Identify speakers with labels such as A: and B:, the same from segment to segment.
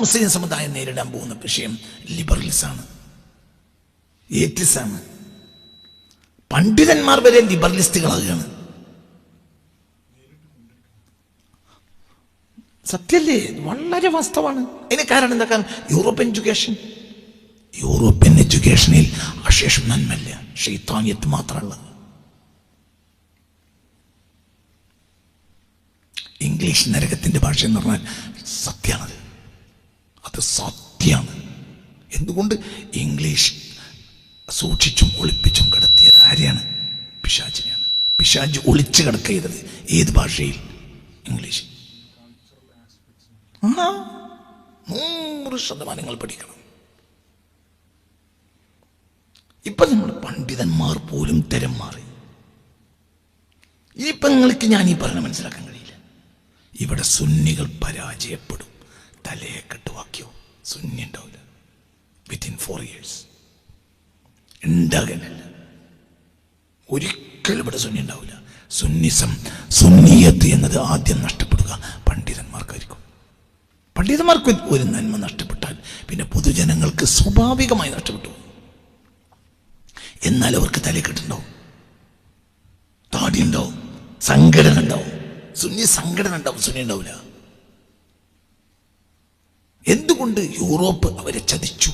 A: മുസ്ലിം സമുദായം നേരിടാൻ പോകുന്ന വിഷയം ലിബറലിസമാണ്, ഏറ്റിസാണ്. പണ്ഡിതന്മാർ വരെ ലിബറലിസ്റ്റുകളാകുകയാണ്. സത്യല്ലേ? വളരെ വാസ്തവമാണ്. അതിന് കാരണം എന്താ? കാരണം യൂറോപ്യൻ എഡ്യൂക്കേഷനിൽ അശേഷം നന്മല്ല, ശൈത്താനിയത്ത് മാത്രമുള്ളത്. ഇംഗ്ലീഷ് നരകത്തിന്റെ ഭാഷ എന്ന് പറഞ്ഞാൽ സത്യമാണത്, അത് സത്യമാണ്. എന്തുകൊണ്ട്? ഇംഗ്ലീഷ് സൂക്ഷിച്ചും ഒളിപ്പിച്ചും കിടത്തിയത് ആരെയാണ്? പിശാചിനെയാണ്. പിശാച് ഒളിച്ചു കിടക്ക ചെയ്തത് ഏത് ഭാഷയിൽ? ഇംഗ്ലീഷ്. 100% പഠിക്കണം. ഇപ്പൊ നമ്മൾ പണ്ഡിതന്മാർ പോലും തരം മാറി. ഇനിയിപ്പൊ നിങ്ങൾക്ക് ഞാൻ ഈ പറഞ്ഞ മനസ്സിലാക്കാൻ കഴിയില്ല. ഇവിടെ സുന്നികൾ പരാജയപ്പെടും. തലയെ കെട്ടുവാക്കിയോ സുന്നി ഉണ്ടാവില്ല. വിത്തിൻ 4 years ഉണ്ടാകാനല്ല, ഒരിക്കലും ഇവിടെ സുന്നി ഉണ്ടാവില്ല. സുന്നിയത്ത് എന്നത് ആദ്യം നഷ്ടപ്പെടുക പണ്ഡിതന്മാർക്കായിരിക്കും. പണ്ഡിതന്മാർക്ക് ഒരു നന്മ നഷ്ടപ്പെട്ടാൽ പിന്നെ പൊതുജനങ്ങൾക്ക് സ്വാഭാവികമായി നഷ്ടപ്പെട്ടു. എന്നാൽ അവർക്ക് തലക്കെട്ടുണ്ടാവും, താടി ഉണ്ടാവും, സംഘടന ഉണ്ടാവും. സുന്നി സംഘടന ഉണ്ടാവും, സുന്നി ഉണ്ടാവില്ല. എന്തുകൊണ്ട്? യൂറോപ്പ് അവരെ ചതിച്ചു.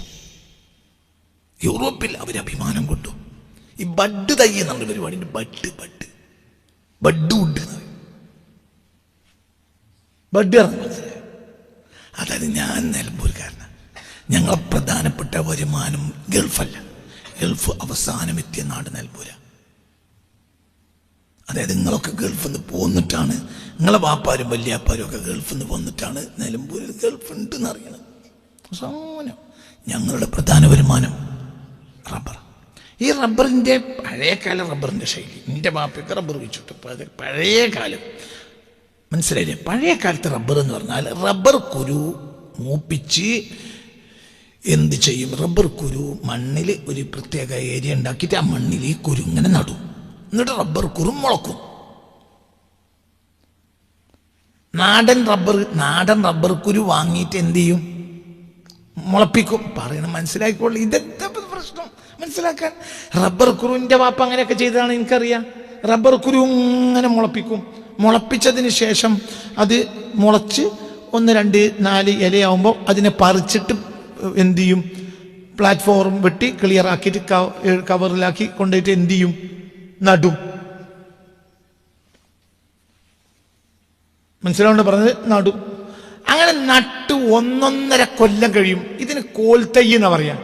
A: യൂറോപ്പിൽ അവർ അഭിമാനം കൊണ്ടു. ഈ ബഡ് തൈ എന്നുള്ള പരിപാടിന്റെ ബഡ് മനസ്സിലായോ? അതായത് ഞാൻ നിലമ്പൂർക്കാരനാണ്. ഞങ്ങളെ പ്രധാനപ്പെട്ട വരുമാനം ഗൾഫല്ല. ഗൾഫ് അവസാനം എത്തിയ നാട് നിലമ്പൂര. അതായത് നിങ്ങളൊക്കെ ഗൾഫിൽ നിന്ന് പോന്നിട്ടാണ്, നിങ്ങളെ വാപ്പാരും വല്യാപ്പാരും ഒക്കെ ഗൾഫിൽ നിന്ന് പോന്നിട്ടാണ് നിലമ്പൂരിൽ ഗൾഫ് ഉണ്ടെന്ന് അറിയണം. അവസാനം ഞങ്ങളുടെ പ്രധാന വരുമാനം റബ്ബർ. ഈ റബ്ബറിൻ്റെ പഴയകാല റബ്ബറിൻ്റെ ശൈലി, എൻ്റെ വാപ്പയ്ക്ക് റബ്ബർ വെച്ചിട്ട് പഴയ കാലം മനസ്സിലായില്ലേ? പഴയ കാലത്ത് റബ്ബർ എന്ന് പറഞ്ഞാൽ റബ്ബർ കുരു മൂപ്പിച്ച് എന്ത് ചെയ്യും? റബ്ബർ കുരു മണ്ണിൽ ഒരു പ്രത്യേക ഏരിയ ഉണ്ടാക്കിയിട്ട് ആ മണ്ണിൽ ഈ കുരു ഇങ്ങനെ നടും. എന്നിട്ട് റബ്ബർ കുരു മുളക്കും. നാടൻ റബ്ബർ കുരു വാങ്ങിയിട്ട് എന്ത് ചെയ്യും? മുളപ്പിക്കും. പറയണം മനസ്സിലാക്കിക്കോളൂ. ഇതെന്താ പ്രശ്നം മനസ്സിലാക്കാൻ? റബ്ബർ കുരുവിൻ്റെ വാപ്പ അങ്ങനെയൊക്കെ ചെയ്തതാണ് എനിക്കറിയാം. റബ്ബർ കുരു ഇങ്ങനെ മുളപ്പിക്കും. മുളപ്പിച്ചതിന് ശേഷം അത് മുളച്ച് 1, 2, 4 ഇലയാവുമ്പോൾ അതിനെ പറിച്ചിട്ട് എന്ത് ചെയ്യും? പ്ലാറ്റ്ഫോം വെട്ടി ക്ലിയർ ആക്കിയിട്ട് കവറിലാക്കി കൊണ്ടുപോയിട്ട് എന്ത് ചെയ്യും? നടും. മനസ്സിലാവുണ്ട് പറഞ്ഞത്? നടും. അങ്ങനെ നട്ട് 1.5 കൊല്ലം കഴിയും. ഇതിന് കോൽത്തൈ എന്നാ പറയാ,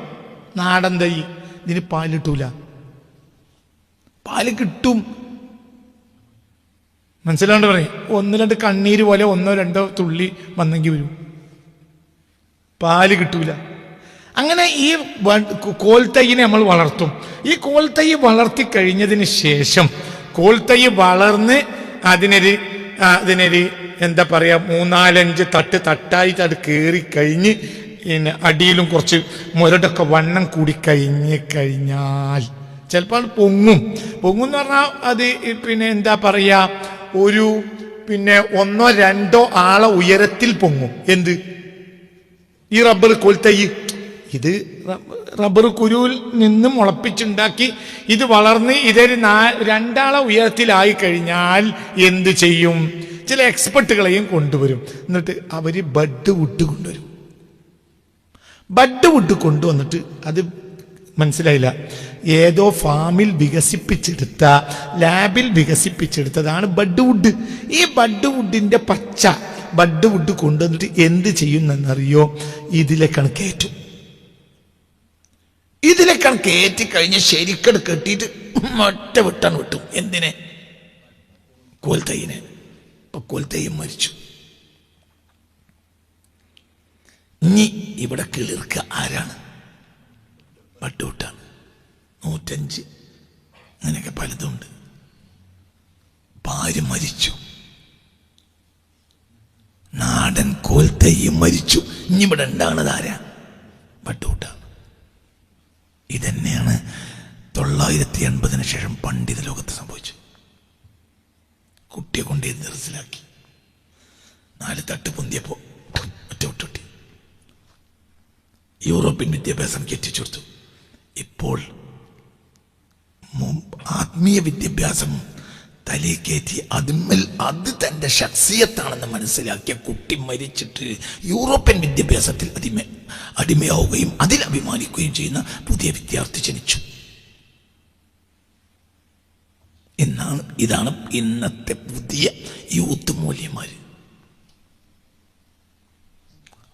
A: നാടൻ തൈ. ഇതിന് പാലിട്ടൂല. പാല് കിട്ടും. മനസ്സിലാണ്ട് പറയും. 1, 2 കണ്ണീര് പോലെ 1, 2 തുള്ളി വന്നെങ്കിൽ വരും. പാല് കിട്ടൂല. അങ്ങനെ ഈ കോൽത്തൈനെ നമ്മൾ വളർത്തും. ഈ കോൽത്തൈ വളർത്തി കഴിഞ്ഞതിന് ശേഷം കോൽത്തൈ വളർന്ന് അതിനൊരു എന്താ പറയാ 3-4-5 തട്ടായിട്ട് അത് കയറി കഴിഞ്ഞ് പിന്നെ അടിയിലും കുറച്ച് മുരടൊക്കെ വണ്ണം കൂടി കഴിഞ്ഞാൽ ചിലപ്പോൾ പൊങ്ങും എന്ന് പറഞ്ഞാൽ അത് പിന്നെ എന്താ പറയാ ഒരു 1-2 ആളെ ഉയരത്തിൽ പൊങ്ങും. എന്ത്? ഈ റബ്ബർ കോൽത്തൈ. ഇത് റബ്ബർ കുരുവിൽ നിന്ന് മുളപ്പിച്ചുണ്ടാക്കി ഇത് വളർന്ന് ഇതൊരു 2 ആളെ ഉയരത്തിലായി കഴിഞ്ഞാൽ എന്ത് ചെയ്യും? ചില എക്സ്പെർട്ടുകളെയും കൊണ്ടുവരും. എന്നിട്ട് അവര് ബഡ് വുഡ് കൊണ്ടുവരും. ബഡ് വുഡ് കൊണ്ടുവന്നിട്ട് അത് മനസ്സിലായില്ല, ഏതോ ഫാമിൽ വികസിപ്പിച്ചെടുത്ത, ലാബിൽ വികസിപ്പിച്ചെടുത്തതാണ് ബഡ് വുഡ്. ഈ ബഡ് വുഡിന്റെ പച്ച ബഡ് വുഡ് കൊണ്ടുവന്നിട്ട് എന്ത് ചെയ്യുന്നറിയോ? ഇതിലേക്കാണ് കയറ്റും. ഇതിലേക്കാണ് കയറ്റി കഴിഞ്ഞ് ശരിക്കട് കെട്ടിയിട്ട് ഒറ്റ വിട്ടാണ് വിട്ടും. എന്തിനെ? കോൽത്തൈനെ. ഇപ്പൊ കോൽത്തൈയും മരിച്ചു. ഇനി ഇവിടെ കിളിർക്ക ആരാണ്? ബഡ്ഡൂട്ടാണ്. 105 അങ്ങനെയൊക്കെ പലതുണ്ട്. ഭാര്യ മരിച്ചു, നാടൻ കോൽത്തൈയും മരിച്ചു. ഇനി ഇവിടെ ഉണ്ടാകുന്നത് ആരാ? ബഡ്ഡൂട്ടാണ്. ഇതന്നെയാണ് 980 ശേഷം പണ്ഡിത ലോകത്ത് സംഭവിച്ചു. കുട്ടിയെ കൊണ്ട് ദർസിലാക്കി 4 തട്ട് പൊന്തിയപ്പോ ഒറ്റ വിട്ടുട്ടി. യൂറോപ്യൻ വിദ്യാഭ്യാസം കെട്ടിച്ചെടുത്തു. ഇപ്പോൾ ആത്മീയ വിദ്യാഭ്യാസം തലയിക്കേറ്റി അത് തൻ്റെ ശക്സിയത്താണെന്ന് മനസ്സിലാക്കിയ കുട്ടി മരിച്ചിട്ട് യൂറോപ്യൻ വിദ്യാഭ്യാസത്തിൽ അടിമയാവുകയും അതിൽ അഭിമാനിക്കുകയും ചെയ്യുന്ന പുതിയ വിദ്യാർത്ഥി ജനിച്ചു. ഇതാണ് ഇന്നത്തെ പുതിയ യൂത്ത് മൂല്യന്മാർ.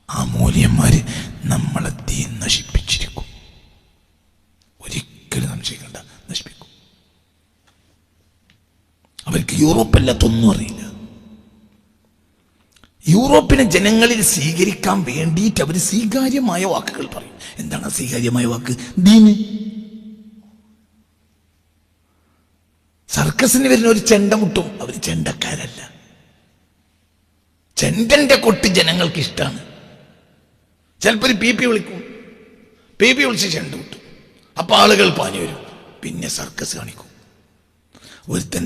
A: ആ മൂല്യന്മാർ നമ്മളെ ദീൻ നശിപ്പിച്ചിരിക്കും. ഒരിക്കലും സംശയിക്കണ്ട, നശിപ്പിക്കും. അവർക്ക് യൂറോപ്പല്ലാത്തൊന്നും അറിയില്ല. യൂറോപ്പിനെ ജനങ്ങളിൽ സ്വീകരിക്കാൻ വേണ്ടിയിട്ട് അവർ സ്വീകാര്യമായ വാക്കുകൾ പറയും. എന്താണ് സ്വീകാര്യമായ വാക്ക്? ദീന്. സർക്കസിന് വരുന്ന ഒരു ചെണ്ട മുട്ടും, അവർ ചെണ്ടക്കാരല്ല. ചെണ്ടന്റെ കൊട്ട് ജനങ്ങൾക്ക് ഇഷ്ടമാണ്. ചിലപ്പോൾ ഒരു പി പി വിളിക്കും, പി പി വിളിച്ച് ചെണ്ട മുട്ടും. അപ്പൊ ആളുകൾ പാഞ്ഞു വരും. പിന്നെ സർക്കസ് കാണിക്കും. ഒരുത്തൻ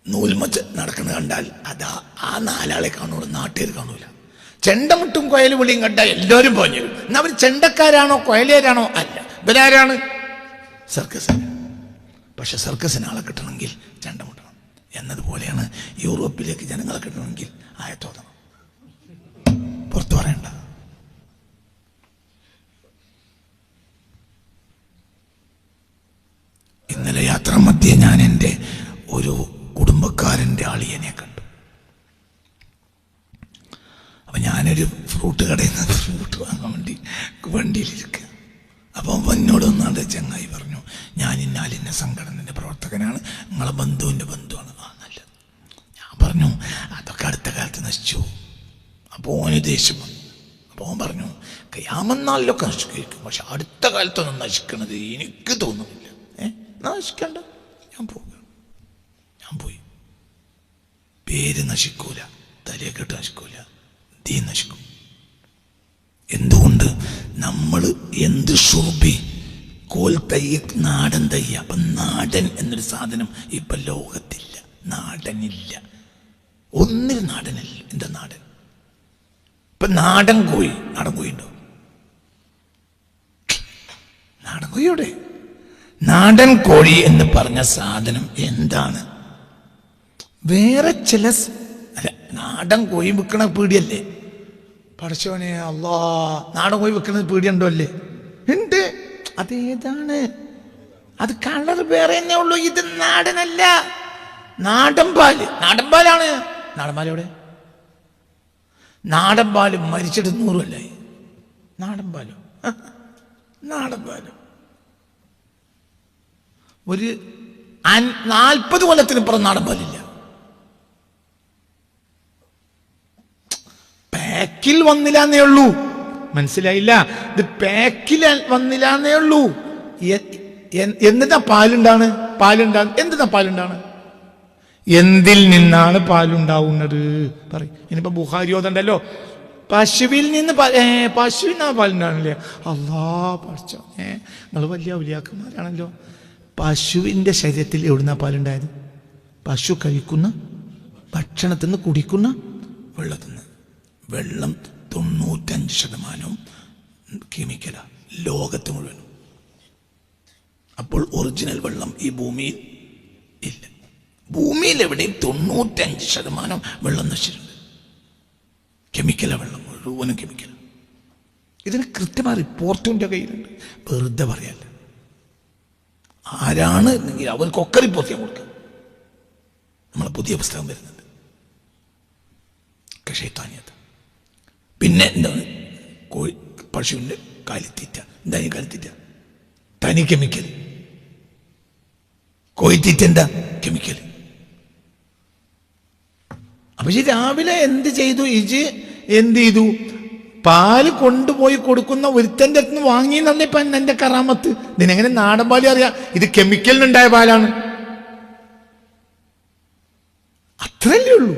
A: നൂൽമച്ച് നടക്കുന്നത് കണ്ടാൽ അതാ ആ നാലാളെ കാണുള്ളൂ, നാട്ടുകാർ കാണൂല. ചെണ്ടമുട്ടും കൊയൽ വിളിയും കണ്ടാൽ എല്ലാവരും പാഞ്ഞു വരും. എന്നാൽ അവർ ചെണ്ടക്കാരാണോ കൊയലേരാണോ? അല്ല. ഇവരാരാണ്? സർക്കസ്. പക്ഷെ സർക്കസിന് ആളെ കിട്ടണമെങ്കിൽ ചെണ്ടമുട്ടണം. എന്നതുപോലെയാണ് യൂറോപ്പിലേക്ക് ജനങ്ങളെ കിട്ടണമെങ്കിൽ ആയത്തോതണം. പുറത്തു പറയണ്ട. ഇന്നലെ യാത്രാ മധ്യേ ഞാൻ എൻ്റെ ഒരു കുടുംബക്കാരൻ്റെ അളിയനെ കണ്ടു. അപ്പം ഞാനൊരു ഫ്രൂട്ട് കടയിൽ നിന്ന് ഫ്രൂട്ട് വാങ്ങാൻ വേണ്ടി വണ്ടിയിലിരിക്കുക. അപ്പം എന്നോട് ഒന്നാണ്ട് ചങ്ങായി പറഞ്ഞു, ഞാൻ ഇന്നാലിന്ന സംഘടനയുടെ പ്രവർത്തകനാണ്, നിങ്ങളെ ബന്ധുവിൻ്റെ ബന്ധുവാണ്. ആ നല്ലത്. ഞാൻ പറഞ്ഞു, അതൊക്കെ അടുത്ത കാലത്ത് നശിച്ചു. അപ്പോൾ ഓന് ദേഷ്യം വന്നു. അപ്പോൾ ഓൻ പറഞ്ഞു, ഖിയാമത്ത് നശിക്കും, പക്ഷെ അടുത്ത കാലത്തൊന്നും നശിക്കണത് എനിക്ക് തോന്നുന്നില്ല. നശിക്കണ്ട, ഞാൻ പോയി. പേര് നശിക്കൂല, തലയെക്കെട്ട് നശിക്കൂല, ദീൻ നശിക്കും. എന്തുകൊണ്ട്? നമ്മൾ എന്ത് ഷുർബി കോൽ തയ്യ, നാടൻ തയ്യ. അപ്പം നാടൻ എന്നൊരു സാധനം ഇപ്പം ലോകത്തില്ല. നാടനില്ല, ഒന്നിൽ നാടനില്ല. എന്താ നാടൻ? ഇപ്പം നാടൻ കോഴി ഉണ്ടോ? നാടൻ കോഴിയോടെ നാടൻ കോഴി എന്ന് പറഞ്ഞ സാധനം എന്താണ്? വേറെ ചില നാടൻ കോഴി വിൽക്കണ പീടിയല്ലേ? പടച്ചോനെ അല്ലാ, നാടൻ കോഴി വിൽക്കുന്നത് പീടിയുണ്ടോ? അല്ലേ, ഉണ്ട്. അതേതാണ്? അത് കളർ വേറെ തന്നെ ഉള്ളൂ. ഇത് നാടനല്ല. നാടൻ പാലാണ്. നാടൻ പാൽ എവിടെ? നാടൻ പാല് മരിച്ചിട്ട് 100 കൊല്ലായി. നാടൻ പാലും ഒരു 40 കൊല്ലത്തിനിപ്പുറം നാടൻ പാലില്ല. പാക്കിൽ വന്നില്ലാന്നേ ഉള്ളൂ. മനസ്സിലായില്ല? ഇത് പാക്കിൽ വന്നില്ലാന്നേ ഉള്ളൂ. എന്തിനാ പാലുണ്ടാണ്? എന്തിനാ പാലുണ്ടാണ്? എന്തിൽ നിന്നാണ് പാലുണ്ടാവുന്നത്? പറയും. ഇനിയിപ്പോ ബുഖാരി ഓതണ്ടല്ലോ, പശുവിൽ നിന്ന് പശുവിനാണ് പാലുണ്ടാണല്ലേ. അല്ലാ പഠിച്ചോ, നിങ്ങൾ വലിയ ഔലിയാക്കന്മാരാണല്ലോ. പശുവിൻ്റെ ശരീരത്തിൽ എവിടുന്നാ പാലുണ്ടായത്? പശു കഴിക്കുന്ന ഭക്ഷണത്തിൽ നിന്ന്, കുടിക്കുന്ന വെള്ളത്തിൽ നിന്ന്. വെള്ളം 95% കെമിക്കലാണ് ലോകത്ത് മുഴുവനും. അപ്പോൾ ഒറിജിനൽ വെള്ളം ഈ ഭൂമിയിൽ ഇല്ല. ഭൂമിയിൽ എവിടെയും 95% വെള്ളം നശിച്ചിട്ടുണ്ട്. കെമിക്കലാണ് വെള്ളം, മുഴുവനും കെമിക്കൽ. ഇതിന് കൃത്യമായ റിപ്പോർട്ടിൻ്റെ കയ്യിലുണ്ട്. വെറുതെ പറയാല്ല. ആരാണ് എന്നെങ്കിൽ അവർക്കൊക്കെ റിപ്പോർട്ട് ചെയ്യാൻ കൊടുക്കാം. നമ്മളെ പുതിയ പുസ്തകം വരുന്നുണ്ട്, ഷൈത്താനിയത്ത്. പിന്നെ എന്താണ്? പശുവിൻ്റെ കാലിത്തീറ്റ. എന്താ ഈ കാലിത്തീറ്റ? തനി കെമിക്കൽ. കോഴിത്തീറ്റ എന്താ? കെമിക്കൽ. അപ്പൊ രാവിലെ എന്ത് ചെയ്തു? എന്ത് ചെയ്തു? പാല് കൊണ്ടുപോയി കൊടുക്കുന്ന ഒരുത്തൻ്റെ അടുത്ത് നിന്ന് വാങ്ങി തന്നെ ഇപ്പൊ എന്റെ കറാമത്ത്. ഇതിനെങ്ങനെ നാടൻ പാല് അറിയാം? ഇത് കെമിക്കലിനുണ്ടായ പാലാണ്. അത്രല്ലേ ഉള്ളൂ.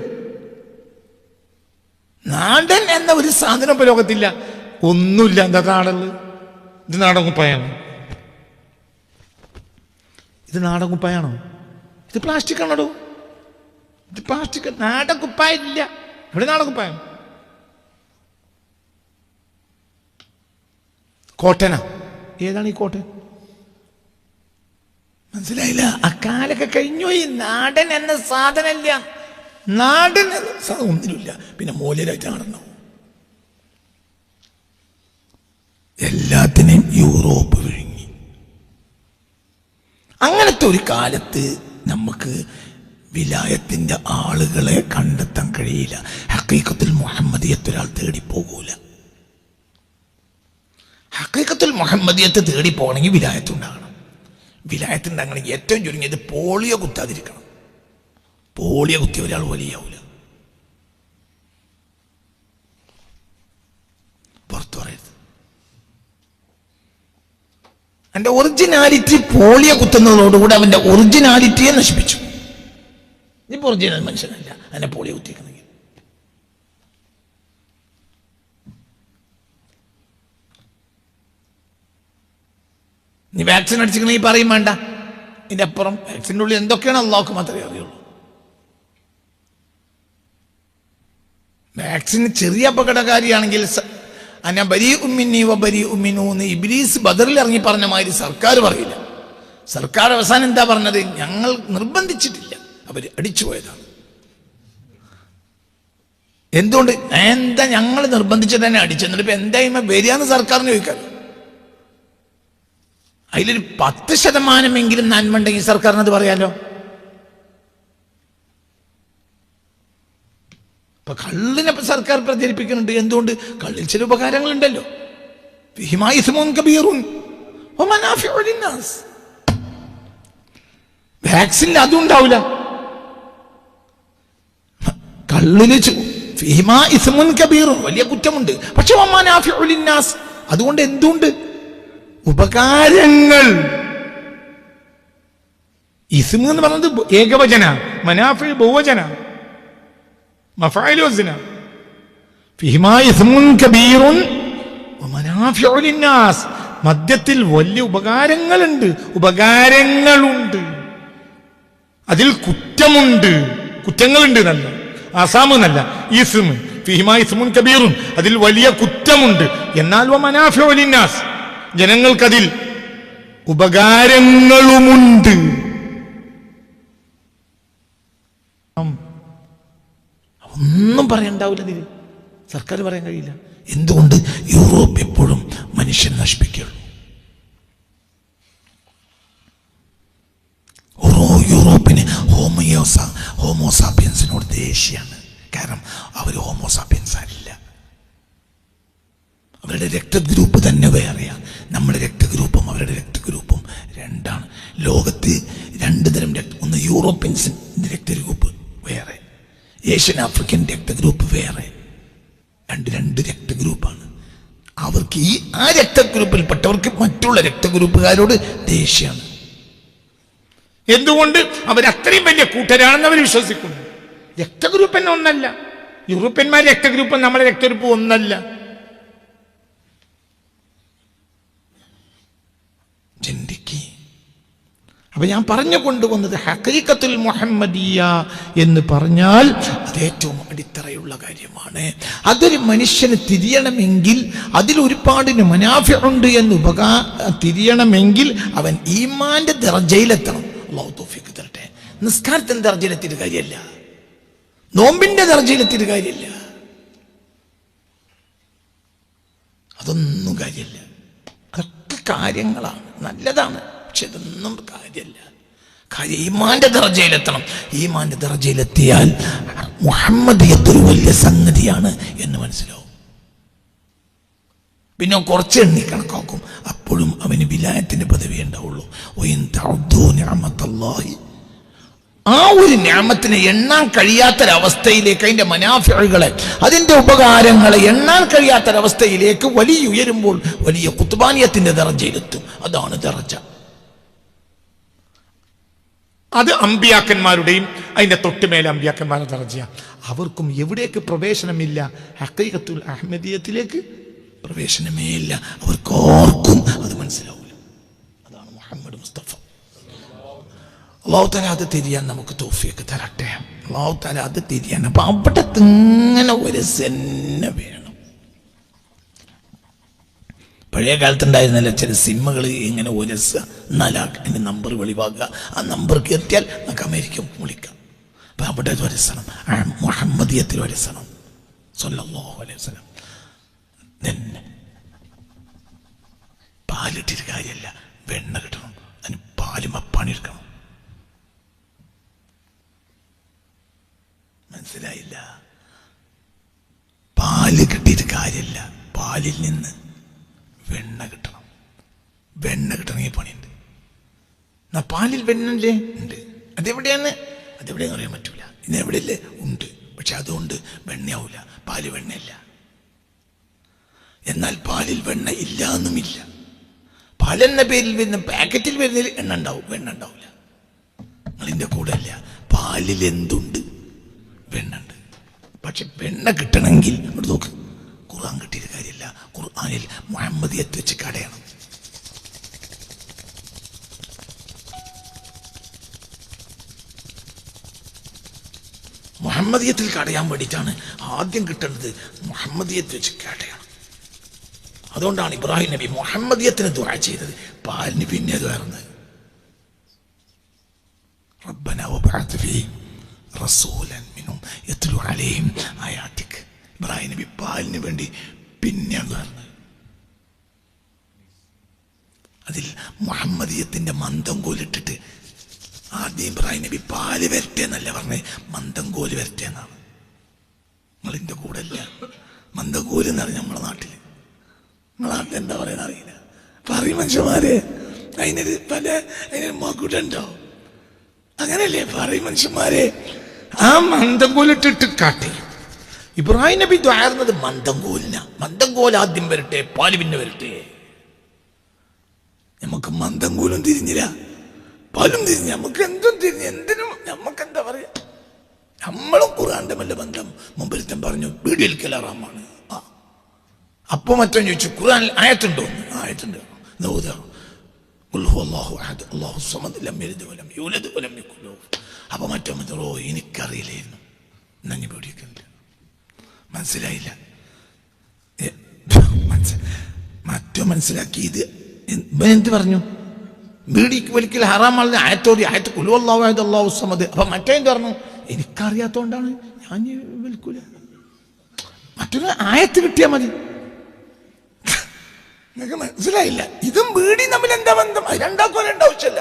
A: നാടൻ എന്ന ഒരു സാധനം ഇപ്പൊ ലോകത്തില്ല. ഒന്നുമില്ല. എന്താ നാടന്? ഇത് നാടൻ കുപ്പായാണ്. ഇത് നാടൻ കുപ്പായാണോ? ഇത് പ്ലാസ്റ്റിക് ആണോ? ഇത് പ്ലാസ്റ്റിക്. നാടൻ കുപ്പായില്ല. ഇവിടെ നാടൻ കുപ്പായം. കോട്ടനാ. ഏതാണ് ഈ കോട്ടൻ? മനസ്സിലായില്ല? അക്കാലൊക്കെ കഴിഞ്ഞു. ഈ നാടൻ എന്ന സാധനമില്ല. നാടൻ എന്ന സാധനം ഒന്നിനുമില്ല. പിന്നെ മൂല്യരായിട്ട് നടന്നു. എല്ലാത്തിനെയും യൂറോപ്പ് വിഴുങ്ങി. അങ്ങനത്തെ ഒരു കാലത്ത് നമുക്ക് വിലായത്തിന്റെ ആളുകളെ കണ്ടെത്താൻ കഴിയില്ല. ഹഖീഖത്തുൽ മുഹമ്മദിയത്ത് ഒരാൾ തേടിപ്പോകൂല. ഹഖീഖത്തുൽ മുഹമ്മദിയത്ത് തേടി പോകണമെങ്കിൽ വിലായത്ത് ഉണ്ടാകണം. വിലായത്ത് ഉണ്ടാകണമെങ്കിൽ ഏറ്റവും ചുരുങ്ങിയത് പോളിയോ കുത്താതിരിക്കണം. പോളിയോ കുത്തിയ ഒരാൾ വലിയാവൂല. പുറത്തു പറയരുത്. അവന്റെ ഒറിജിനാലിറ്റി പോളിയോ കുത്തുന്നതോടുകൂടി അവന്റെ ഒറിജിനാലിറ്റിയെ നശിപ്പിച്ചു. ഇപ്പൊ ഒറിജിനൽ മനുഷ്യനല്ല അതിനെ പോളിയോ കുത്തിക്കണമെങ്കിൽ. നീ വാക്സിൻ അടിച്ചിക്കണമെങ്കിൽ പറയും വേണ്ട. ഇതിന്റെ അപ്പുറം വാക്സിൻ്റെ ഉള്ളിൽ എന്തൊക്കെയാണ് അള്ളാഹുക്ക് മാത്രമേ അറിയുള്ളൂ. വാക്സിൻ ചെറിയ അപകടകാരിയാണെങ്കിൽ അന ബരി ഉമ്മിനി വ ബരി ഉമ്മിനു എന്ന് ഇബ്ലീസ് ബദറിൽ ഇറങ്ങി പറഞ്ഞ മാതിരി സർക്കാർ പറയില്ല. സർക്കാർ അവസാനം എന്താ പറഞ്ഞത്? ഞങ്ങൾ നിർബന്ധിച്ചിട്ടില്ല, അവര് അടിച്ചു പോയതാണ്. എന്തുകൊണ്ട്? എന്താ ഞങ്ങൾ നിർബന്ധിച്ചിട്ട് തന്നെ അടിച്ചെന്നിട്ട് ഇപ്പൊ എന്താ വരികയെന്ന് സർക്കാരിന് ചോദിക്കാറ്. അതിലൊരു 10% നന്മ ഉണ്ടെങ്കിൽ സർക്കാരിന് അത് പറയാലോ. ഇപ്പൊ കള്ളിനെ സർക്കാർ പ്രചരിപ്പിക്കുന്നുണ്ട്. എന്തുകൊണ്ട്? കള്ളിൽ ചില ഉപകാരങ്ങളുണ്ടല്ലോ. വാക്സിനിൽ അതും ഉണ്ടാവില്ല. കള്ളില് വലിയ കുറ്റമുണ്ട്. പക്ഷെ അതുകൊണ്ട് എന്തുണ്ട്? ഉപകാരങ്ങൾ. ഇസ്മ എന്ന് പറയുന്നത് ഏകവചന, മനാഫി ബഹുവചന, മഫായിലു വസ്ന. ഫിഹിമാ ഇസ്മുൻ കബീറുൻ വമനാഫിഉ ലിന്നാസ്. മദ്യത്തിൽ വലിയ ഉപകാരങ്ങളുണ്ട്, ഉപകാരങ്ങളുണ്ട്. അതിൽ കുറ്റമുണ്ട്, കുറ്റങ്ങളുണ്ട് നല്ല. ആസാമ് എന്നല്ല, ഇസ്മ. ഫിഹിമാ ഇസ്മുൻ കബീറുൻ, അതിൽ വലിയ കുറ്റമുണ്ട്. എന്നാൽ വമനാഫിഉ ലിന്നാസ്, ജനങ്ങൾക്കതിൽ ഉപകാരങ്ങളുമുണ്ട്. ഒന്നും പറയണ്ടാവില്ല. ഇതിൽ സർക്കാർ പറയാൻ കഴിയില്ല. എന്തുകൊണ്ട്? യൂറോപ്പ് എപ്പോഴും മനുഷ്യൻ നശിപ്പിക്കുള്ളൂ. ഓരോ യൂറോപ്പിന് ഹോമോസാപ്പിയൻസിനോട് ദേഷ്യാണ്. കാരണം അവർ ഹോമോസാപ്പിയൻസ് അല്ല. അവരുടെ രക്തഗ്രൂപ്പ് തന്നെ വേറെയാണ്. നമ്മുടെ രക്തഗ്രൂപ്പും അവരുടെ രക്തഗ്രൂപ്പും രണ്ടാണ്. ലോകത്ത് 2 തരം ഒന്ന് യൂറോപ്യൻസിന്റെ രക്തഗ്രൂപ്പ് വേറെ, ഏഷ്യൻ ആഫ്രിക്കൻ രക്തഗ്രൂപ്പ് വേറെ. രണ്ട് രക്തഗ്രൂപ്പാണ്. അവർക്ക് ആ രക്തഗ്രൂപ്പിൽപ്പെട്ടവർക്ക് മറ്റുള്ള രക്തഗ്രൂപ്പുകാരോട് ദേഷ്യമാണ്. എന്തുകൊണ്ട്? അവരത്രയും വലിയ കൂട്ടരാണെന്ന് അവർ വിശ്വസിക്കുന്നു. രക്തഗ്രൂപ്പ് തന്നെ ഒന്നല്ല. യൂറോപ്യന്മാരുടെ രക്തഗ്രൂപ്പ് നമ്മുടെ രക്തഗ്രൂപ്പ് ഒന്നല്ല. ചിന്തിക്ക്. അപ്പൊ ഞാൻ പറഞ്ഞു കൊണ്ടുവന്നത് ഹഖീഖത്തുൽ മുഹമ്മദിയ എന്ന് പറഞ്ഞാൽ അത് ഏറ്റവും അടിത്തറയുള്ള കാര്യമാണ്. അതൊരു മനുഷ്യന് തിരിയണമെങ്കിൽ അതിൽ ഒരുപാട് മനാഫിഉണ്ട് എന്ന് തിരിയണമെങ്കിൽ അവൻ ഈമാന്റെ ദർജയിലെത്തണം. അല്ലാഹു തൗഫീഖ് തരട്ടെ. നിസ്കാരത്തിന്റെ ദർജയിലെത്തിയിട്ട് കാര്യമല്ല, നോമ്പിന്റെ ദർജയിലെത്തിയിട്ട് കാര്യമില്ല, അതൊന്നും കാര്യമില്ല. അതൊക്കെ കാര്യങ്ങളാണ്, നല്ലതാണ്. പക്ഷെ ഇതൊന്നും കാര്യമല്ല. കാര്യം ഈമാന്റെ ദർജയിലെത്തണം. ഈമാന്റെ ദർജയിലെത്തിയാൽ മുഹമ്മദിയത്തൊരു വലിയ സംഗതിയാണ് എന്ന് മനസ്സിലാവും. പിന്നെ കുറച്ച് എണ്ണി കണക്കാക്കും, അപ്പോഴും അവന് വിലായത്തിന്റെ പദവി ഉണ്ടാവുള്ളൂ. ആ ഒരു നിഅമത്തിനെ എണ്ണാൻ കഴിയാത്തൊരവസ്ഥയിലേക്ക്, അതിന്റെ മനാഫിഉകളെ, അതിന്റെ ഉപകാരങ്ങളെ എണ്ണാൻ കഴിയാത്തൊരവസ്ഥയിലേക്ക് വലിയ ഉയരുമ്പോൾ വലിയ ഖുത്ബാനിയത്തിന്റെ ദർജയിലെത്തും. അതാണ് ദർജ. അത് അമ്പിയാക്കന്മാരുടെയും അതിന്റെ തൊട്ടുമേലെ അമ്പിയാക്കന്മാരുടെ ദർജയാണ്. അവർക്കും എവിടേക്ക് പ്രവേശനമില്ല? ഹഖീഖത്തുൽ അഹ്മദിയത്തിലേക്ക് പ്രവേശനമേ ഇല്ല. അവർക്കാർക്കും അത് മനസ്സിലാവില്ല. അതാണ് മുഹമ്മദ് മുസ്തഫ. അല്ലാഹു തആല അത് തിരിയാൻ നമുക്ക് തൗഫീഖ് തരട്ടെ. അല്ലാഹു തആല അത് തിരിയാൻ. അപ്പൊ അവിടെ ഇങ്ങനെ ഒരു സെന്ന വേണം. പഴയ കാലത്തുണ്ടായിരുന്നല്ല ചില സിമ്മുകൾ ഇങ്ങനെ ഒരസുക, എന്നാലാ എൻ്റെ നമ്പർ വെളിവാക്കുക, ആ നമ്പർക്ക് എത്തിയാൽ നമുക്ക് അമേരിക്ക വിളിക്കാം. അപ്പം അവിടെ വരസണം, മുഹമ്മദിയത്തിൽ വരസണം സ്വല്ലല്ലാഹു അലൈഹി വസല്ലം. പാലിട്ടിട്ട് കാര്യമല്ല, വെണ്ണ കിട്ടണം, അതിന് പാലും പണിയെടുക്കണം. മനസ്സിലായില്ല? പാല് കിട്ടിയിട്ട് കാര്യമില്ല, പാലിൽ നിന്ന് വെണ്ണ കിട്ടണം. വെണ്ണ കിട്ടണമെങ്കിൽ പണിയുണ്ട്. എന്നാ പാലിൽ വെണ്ണല്ലേ ഉണ്ട്, അതെവിടെയാണ്? അതെവിടെയെന്ന് അറിയാൻ പറ്റൂല. ഇന്നെവിടെയല്ലേ ഉണ്ട്, പക്ഷെ അതുകൊണ്ട് വെണ്ണയാവൂല, പാല് വെണ്ണയില്ല. എന്നാൽ പാലിൽ വെണ്ണ ഇല്ല എന്നുമില്ല. പാലെന്ന പേരിൽ വരുന്ന പാക്കറ്റിൽ വരുന്നതിൽ എണ്ണ ഉണ്ടാവും, വെണ്ണ ഉണ്ടാവില്ല. നിങ്ങളിൻ്റെ കൂടെ അല്ല, പാലിൽ എന്തുണ്ട്? വെണ്ണ ഉണ്ട്. പക്ഷെ വെണ്ണ കിട്ടണമെങ്കിൽ ഇവിടെ നോക്ക്, ഖുർആൻ കിട്ടിയിട്ട് കാര്യമില്ല. ഖുർആനിൽ മുഹമ്മദിയത്ത് വെച്ച് കടയണം. മുഹമ്മദിയത്തിൽ കടയാൻ വേണ്ടിയിട്ടാണ് ആദ്യം കിട്ടേണ്ടത്. മുഹമ്മദിയത്ത് വെച്ച് കടയണം. അതുകൊണ്ടാണ് ഇബ്രാഹിം നബി മുഹമ്മദിയത്തിന് ദുആ ചെയ്തത്, പാലിന് പിന്നെ അത് വരുന്നത്. റബ്ബന വബഅത് ഫീഹിം റസൂലൻ മിൻഹും യത്ലു അലൈഹിം ആയാതിക്. ഇബ്രാഹിം നബി പാലിന് വേണ്ടി പിന്നെ അത് വരുന്നത്. അതിൽ മുഹമ്മദിയത്തിന്റെ മന്ദം കോലിട്ടിട്ട് ആദ്യം ഇബ്രാഹിം നബി പാല് വരട്ടെ എന്നല്ല പറഞ്ഞത്, മന്ദം കോല് വരട്ടെ എന്നാണ്. നിങ്ങളിൻ്റെ കൂടെ അല്ല. മന്ദം കോല് എന്ന് പറഞ്ഞാൽ നമ്മളെ നാട്ടിൽ, നിങ്ങളെ നാട്ടിൽ എന്താ പറയുക അറിയില്ല. പറയും മനുഷ്യന്മാരെ, അതിനൊരു മകുടുണ്ടോ? അങ്ങനെയല്ലേ പറയും മനുഷ്യന്മാരെ. ആ മന്ദം കോലിട്ടിട്ട് കാട്ടി. ഇബ്രാഹിം നബി ദ്വാരുന്നത് മന്ദം കോലിനാ. മന്ദം കോൽ ആദ്യം വരട്ടെ, പാല് പിന്നെ വരട്ടെ. നമുക്ക് മന്ദം കോലും തിരിഞ്ഞില്ല, പാലും തിരിഞ്ഞ്, നമുക്ക് എന്തും തിരിഞ്ഞ്, എന്തിനും നമുക്കെന്താ പറയാ. നമ്മളും ഖുർആന്റെ വല്ല ബന്ധം. മുമ്പൊരുത്തൻ പറഞ്ഞു വീഡിയോയിൽ കലാറാമാണ്. അപ്പൊ മറ്റോ ചോദിച്ചു ഖുർആനിൽ ആയത്തുണ്ടോ? ആയത്തുണ്ട്. അപ്പൊ മറ്റോ എനിക്കറിയില്ലായിരുന്നു. നന്ദി പേടിക്കുന്നില്ല. മനസ്സിലായില്ല. മറ്റോ മനസ്സിലാക്കി. ഇത് എന്ത് പറഞ്ഞു? ബീഡിക്ക് വലിക്കൽ ഹറാമാണെന്ന് ആയത്തോതി, ആയത്ത് ഖുൽ ഹുവല്ലാഹു അഹദ് അല്ലാഹു സമദ്. അപ്പൊ മറ്റേ എന്ത് പറഞ്ഞു? എനിക്കറിയാത്തോണ്ടാണ് ഞാൻ വലിക്കൂല. മറ്റൊരു ആയത്ത് കിട്ടിയാൽ മതി. നിങ്ങൾക്ക് മനസ്സിലായില്ല? ഇതും ബീഡിയും തമ്മിൽ എന്താ ബന്ധം? അത് രണ്ടാക്കോലേണ്ട ആവശ്യമല്ല.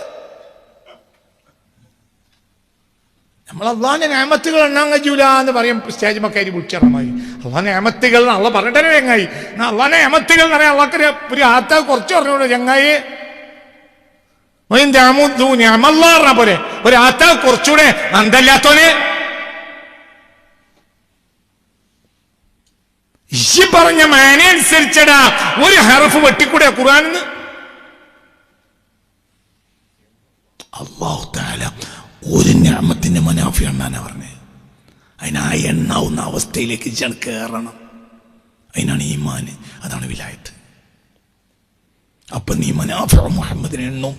A: നമ്മൾ അള്ളാഹിന്റെ നിഅമത്തുകൾ എണ്ണാൻ കഴിയൂല എന്ന് പറയും. സ്റ്റേജ് മക്കാരി വിളിച്ചറമായി അള്ളാഹിന്റെ നിഅമത്തുകൾ അള്ള പറഞ്ഞിട്ടേ ചങ്ങായി. അള്ളാഹിന്റെ നിഅമത്തുകൾ എന്ന് പറയാൻ അള്ളാഹ് ഒരു ആത്ത കുറച്ച് പറഞ്ഞോളൂ ചങ്ങായി. പറഞ്ഞ പോലെ ഒരു ആത്ത കുറച്ചുകൂടെ അന്തല്ലാത്തോനെ ഇശി പറഞ്ഞ മാനെ അനുസരിച്ചടാ ഒരു ഹറഫ് വെട്ടിക്കൂടെ ഖുർആനിന്ന്? അല്ലാഹു തആല ഒരു നിഅമത്തിന്റെ മനാഫി എണ്ണാനാ പറഞ്ഞത്. അതിനാ എണ്ണാവുന്ന അവസ്ഥയിലേക്ക് കയറണം. അതിനാണ് ഈമാൻ, അതാണ് വിലായത്ത്. അപ്പൊ നീ മനാഫി മുഹമ്മദിനെ എണ്ണും,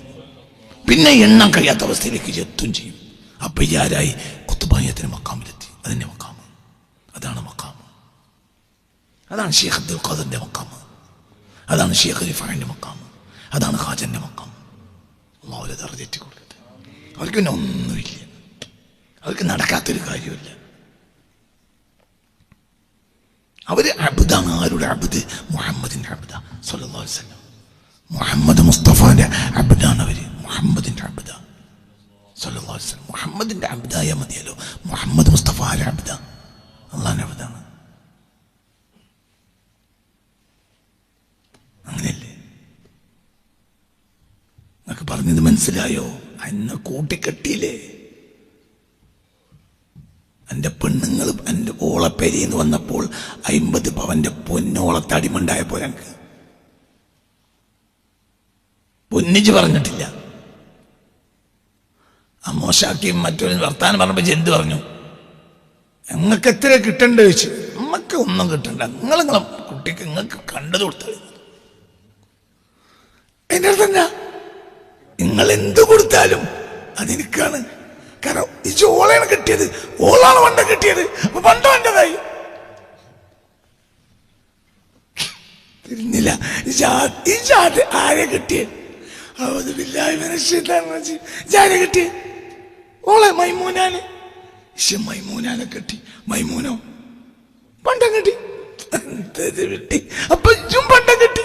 A: പിന്നെ എണ്ണാൻ കഴിയാത്ത അവസ്ഥയിലേക്ക് എത്തും ചെയ്യും. അപ്പൊ ആരായി? ഖുത്ബാനിയത്തിന്റെ മക്കാമിലെത്തി. അതിന്റെ മക്കാമ്, അതാണ് മക്കാമ്. അതാണ് ഷെയ്ഖ് അബ്ദുൽ ഖാദിറിന്റെ മക്കാമ്, അതാണ് ഷെയ്ഖ് റിഫാഇന്റെ മക്കാമ്, അതാണ് ഖാജന്റെ മക്കാമ്. അല്ലാഹു അവരെ ദർജ കൊടുക്കട്ടെ. അവർക്ക് പിന്നെ ഒന്നുമില്ല, അവർക്ക് നടക്കാത്തൊരു കാര്യമില്ല. അവര് അബ്ദാണ്. ആരുടെ അബ്ദ്? മുഹമ്മദിന്റെ അബ്ദ സ്വല്ലല്ലാഹു അലൈഹി വസല്ലം. മുഹമ്മദ് മുസ്തഫാന്റെ അബ്ദാണ് അവര്. മുഹമ്മദിന്റെ അബ്ദ സ്വല്ലല്ലാഹു അലൈഹി വസല്ലം. മുഹമ്മദിന്റെ അബ്ദായ മതിയല്ലോ. മുഹമ്മദ് മുസ്തഫ ആരുടെ അബ്ദ? അള്ളാഹിന്റെ അബ്ദാണ്. അങ്ങനെയല്ലേ? എന്നൊക്കെ പറഞ്ഞത് മനസ്സിലായോ? എന്നെ കൂട്ടിക്കെട്ടിയില്ലേ? എൻ്റെ പെണ്ണുങ്ങൾ എൻ്റെ ഓളപ്പെരിന്ന് വന്നപ്പോൾ 50 പവന്റെ പൊന്നോളത്തടിമുണ്ടായപ്പോൾ എനിക്ക് പൊന്നിച്ച് പറഞ്ഞിട്ടില്ല. ആ മോശാക്കിയും മറ്റൊരു വർത്താനം പറഞ്ഞപ്പോൾ എന്ത് പറഞ്ഞു? നിങ്ങൾക്ക് എത്ര കിട്ടണ്ട ചോദിച്ചു. നമുക്ക് ഒന്നും കിട്ടണ്ട, നിങ്ങളെ കുട്ടിക്ക് നിങ്ങൾക്ക് കണ്ടത് കൊടുത്താൽ. എൻ്റെ അടുത്ത് എന്താ? നിങ്ങൾ എന്ത് കൊടുത്താലും അതെനിക്കാണ്. കാരണം ഈ ഓളയാണ് കിട്ടിയത്, ഓളാണ് പണ്ട കിട്ടിയത്. അപ്പൊ പണ്ടോ എന്റേതായി. തിരിഞ്ഞില്ല. ഇജാദ് ആരെ കിട്ടിയേ? ആരെ കിട്ടിയേ? ഓളെ മൈമൂനാന്. മൈമൂനാനെ കെട്ടി. മൈമൂനോ പണ്ടം കെട്ടി. അപ്പൊ പണ്ടം കെട്ടി.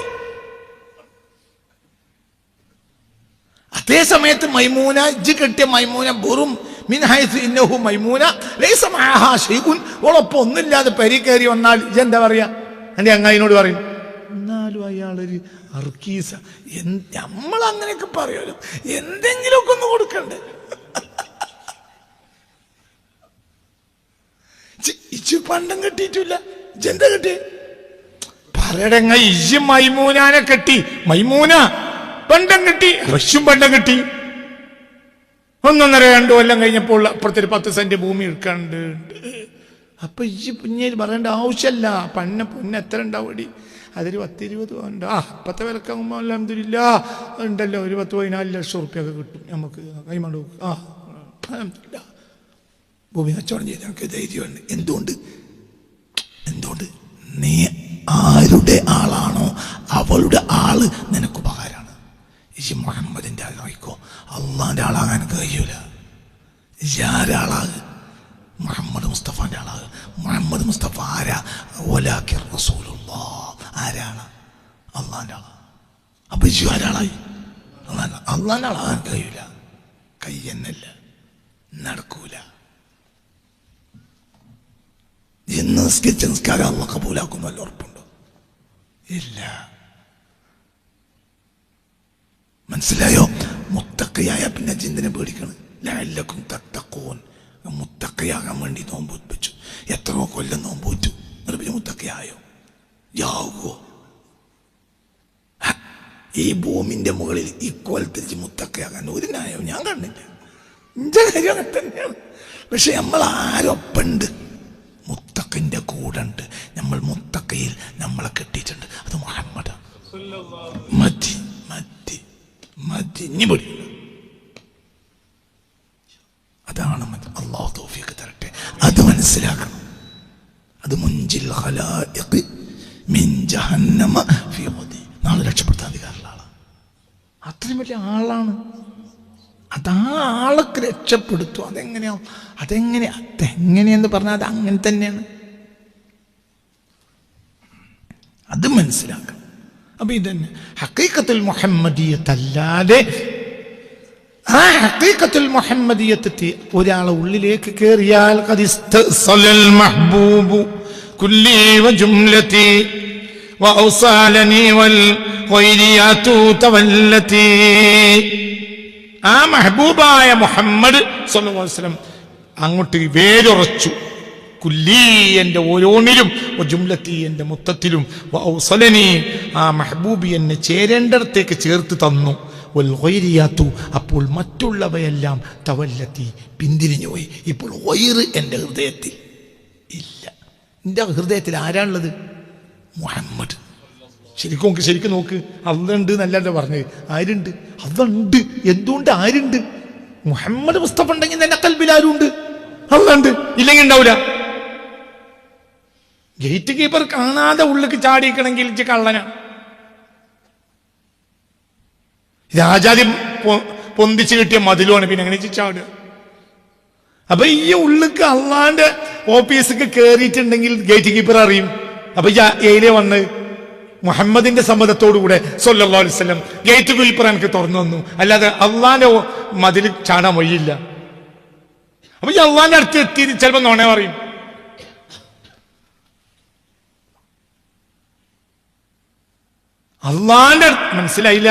A: അതേ സമയത്ത് മൈമൂന, ഇജ്ജ് കെട്ടിയ മൈമൂന വെറും മൈമൂന ഓളൊപ്പം ഒന്നുമില്ലാതെ പരി കയറി വന്നാൽ ഇജെന്താ പറയാ? എന്റെ അങ്ങായിനോട് പറയും, എന്നാലും അയാളൊരു അർക്കീസ. നമ്മൾ അങ്ങനെയൊക്കെ പറയുമല്ലോ, എന്തെങ്കിലുമൊക്കെ ഒന്ന് കൊടുക്കണ്ടേ? ഇജ് പണ്ടം കെട്ടിയിട്ടില്ല, ഇജെന്താ കെട്ടി? പറയടങ്ങ, ഇജ് മൈമൂനാനെ കെട്ടി. മൈമൂന പണ്ടം കെട്ടി, റഷ്യും പണ്ടം കെട്ടി. 1.5-2 കൊല്ലം കഴിഞ്ഞപ്പോൾ അപ്പുറത്തൊരു 10 സെന്റ് ഭൂമി എടുക്കാണ്ട്. അപ്പൊ ഈ പിന്നീട് പറയേണ്ട ആവശ്യമല്ല. പൊന്ന് എത്ര ഉണ്ടാവും? അതൊരു 10-20 ഉണ്ട്. ഇപ്പത്തെ വിലക്കാകുമ്പോ അൽഹംദുലില്ലാ ഉണ്ടല്ലോ, ഒരു 10-14 ലക്ഷം ഉറുപ്പ്യൊക്കെ കിട്ടും നമുക്ക് കൈമണ്ട്. ഭൂമി കച്ചവടം ചെയ്ത് നമുക്ക് ധൈര്യമുണ്ട്. എന്തുകൊണ്ട് നീ ആരുടെ ആളാണോ അവളുടെ ആള് നിനക്ക് ഉപകാരമാണ്. ഈ മുഹമ്മദിന്റെ ആളായിക്കോ, അള്ളാന്റെ ആളാകാൻ കഴിയൂല. ആരാളാക്? മുഹമ്മദ് മുസ്തഫാന്റെ ആളാക്. മുഹമ്മദ് മുസ്തഫ ആരാ? ആരാണ്? അള്ളാന്റെ ആളാ. അപ്പൊ ഇജു ആരാളായി? അള്ളാന്റെ ആളാകാൻ കഴിയൂല. കയ്യെന്നല്ല, നടക്കൂല. എന്ന് നിസ്കാരം അള്ളാഹ് കബൂലാക്കും വല്ല ഉറപ്പുണ്ടോ? ഇല്ല. മനസ്സിലായോ? മുത്തക്കയായ പിന്നെ ചിന്തനെ പേടിക്കണം. ലഅല്ലക്കും തത്തഖൂൻ. മുത്തക്കയാകാൻ വേണ്ടി നോമ്പ് വെച്ചു. എത്രയോ കൊല്ലം നോമ്പ് വെച്ചു. പിന്നെ മുത്തക്കയായോ? യാവോ? ഈ ഭൂമിന്റെ മുകളിൽ ഇക്കോലത്തിൽ മുത്തക്കയാകാൻ ഒരു ന്യായവും ഞാൻ കണ്ടില്ല. എന്റെ കാര്യം അങ്ങനെ തന്നെയാണ്. പക്ഷെ നമ്മൾ ആരൊപ്പുണ്ട്? മുത്തക്കന്റെ കൂടെ ഉണ്ട്. നമ്മൾ മുത്തക്കയിൽ നമ്മളെ കെട്ടിയിട്ടുണ്ട്. അത് മുഹമ്മദ്. മതി ഇനി പൊടി. അതാണ് അല്ലാഹു തൗഫീഖ് തരട്ടെ. അത് മനസ്സിലാക്കണം. അത് മുൻജിൽ ഖലായിഖ് മിൻ ജഹന്നമ ഫീ ഖദി. നാളെ രക്ഷപ്പെടുത്താൻ അധികാരമുള്ള ആളാണ്. അത്രയും വലിയ ആളാണ്. അതാ ആളൊക്കെ രക്ഷപ്പെടുത്തും. അതെങ്ങനെയെന്ന് പറഞ്ഞാൽ അത് അങ്ങനെ തന്നെയാണ്. അത് മനസ്സിലാക്കണം. അപ്പൊ ഇതന്നെ ഹഖീഖത്തുൽ മുഹമ്മദിയ്യത്തല്ലാതെ ആ ഹഖീഖത്തുൽ മുഹമ്മദിയ്യത്ത് ഒരാളെ ഉള്ളിലേക്ക് കയറിയാൽ ഖദിസ്തസലൽ മഹ്ബൂബു കുല്ലി വജുംലതി വഔസാലനി വൽ ഖൈരിയാതു തവല്ലതി. ആ മെഹബൂബായ മുഹമ്മദ് സ്വല്ലല്ലാഹു അലൈഹി വസല്ലം അങ്ങോട്ട് വേരുറച്ചു. കുല്ലി, എന്റെ ഓരോന്നിലും, ജുംലത്തി, എന്റെ മൊത്തത്തിലും, വഔസലനി, ആ മെഹബൂബി എന്നെ ചേരേണ്ടടത്തേക്ക് ചേർത്ത് തന്നു. വൽ ഖൈരിയാതു, അപ്പോൾ മറ്റുള്ളവയെല്ലാം തവല്ലത്തി, പിന്തിരിഞ്ഞു പോയി. ഇപ്പോൾ ഖൈറ് എന്റെ ഹൃദയത്തിൽ ഇല്ല. എന്റെ ഹൃദയത്തിൽ ആരാണുള്ളത്? മുഹമ്മദ്. ശരിക്കും നോക്ക്. അതുണ്ട് എന്നല്ല പറഞ്ഞത്. ആരുണ്ട്? അതുണ്ട്. എന്തുകൊണ്ട്? ആരുണ്ട്? മുഹമ്മദ് മുസ്തഫ ഉണ്ടെങ്കിൽ തന്നെ കൽബിൽ ആരുണ്ട്? അതുണ്ട്. ഇല്ലെങ്കിൽ ഉണ്ടാവില്ല. ഗേറ്റ് കീപ്പർ കാണാതെ ഉള്ളിലേക്ക് ചാടിക്കണമെങ്കിൽ കള്ളനാ. രാജാതി പൊന്തിച്ച് കിട്ടിയ മതിലുമാണ്. പിന്നെ എങ്ങനെ ചാടുക? അപ്പൊ ഈ ഉള്ളിക്ക് അള്ളാന്റെ ഓഫീസിക്ക് കയറിയിട്ടുണ്ടെങ്കിൽ ഗേറ്റ് കീപ്പർ അറിയും. അപ്പൊ ഏരിയ വന്ന് മുഹമ്മദിന്റെ സമ്മതത്തോടുകൂടെ സ്വല്ലല്ലാഹു അലൈഹി വസല്ലം ഗേറ്റ് കീപ്പർ എനിക്ക് തുറന്നു തന്നു. അല്ലാതെ അള്ളാന്റെ മതിൽ ചാടാൻ വഴിയില്ല. അപ്പൊ ഈ അള്ളാന്റെ അടുത്ത് എത്തി ചിലപ്പോ നോണേ പറയും. അള്ളാന്റെ മനസ്സിലായില്ല.